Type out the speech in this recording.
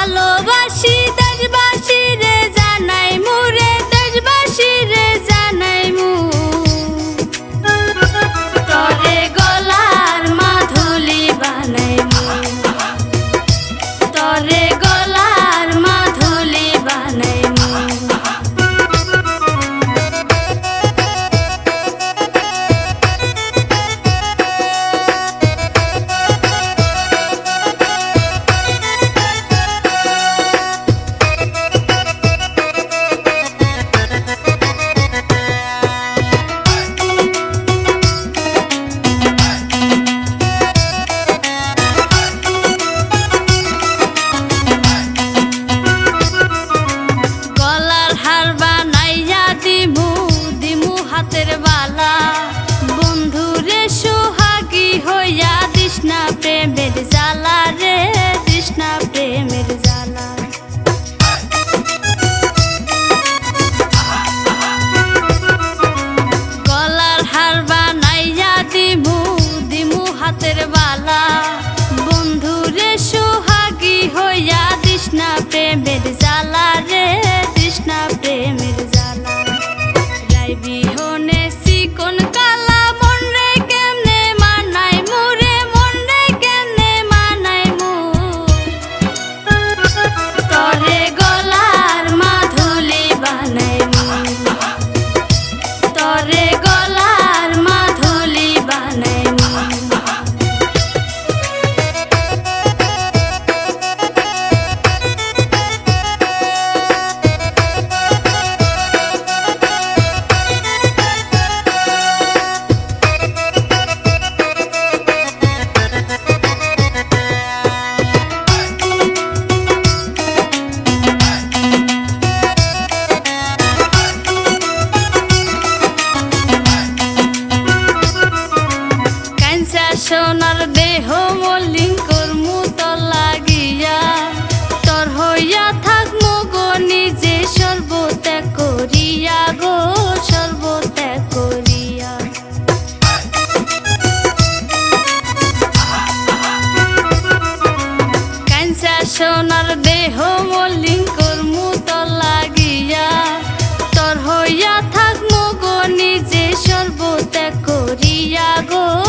ভালোবাসি দেশবাসী রে জানাই মুরে দেশবাসী রে জানাই মু তরে গলার মাধুলি বানাই মু তরে গলার মাধুলি বানাই মু বন্ধুরে সোহাগী হইয়া তৃষ্ণা প্রেমের জ্বালা রে তৃষ্ণা প্রেমের জ্বালা গলার হার বানাইয়া দিমু দিমু হাতের বালা বন্ধুরে সোহাগী হইয়া তৃষ্ণা প্রেমের জ্বালা রে তৃষ্ণা প্রেমের জ্বালা রাইবি হনে কোন কালা মন রে কেমনে মানাই মুরে মন রে কেমনে মানাই মু তরে গলার মাধুলি বানাই মু তরে গলার মাধুলি বানাই মু সোনার দেহ মলিঙ্কর মুত লাগিয়া তোর হইয়া থাকমু গো নিজে সর্বত্যাগ করিয়া গো সর্বত্যাগ করিয়া কাঞ্চা সোনার দেহ মলিঙ্কর মুত লাগিয়া তোর হইয়া থাকমু গো নিজে সর্বত্যাগ করিয়া গো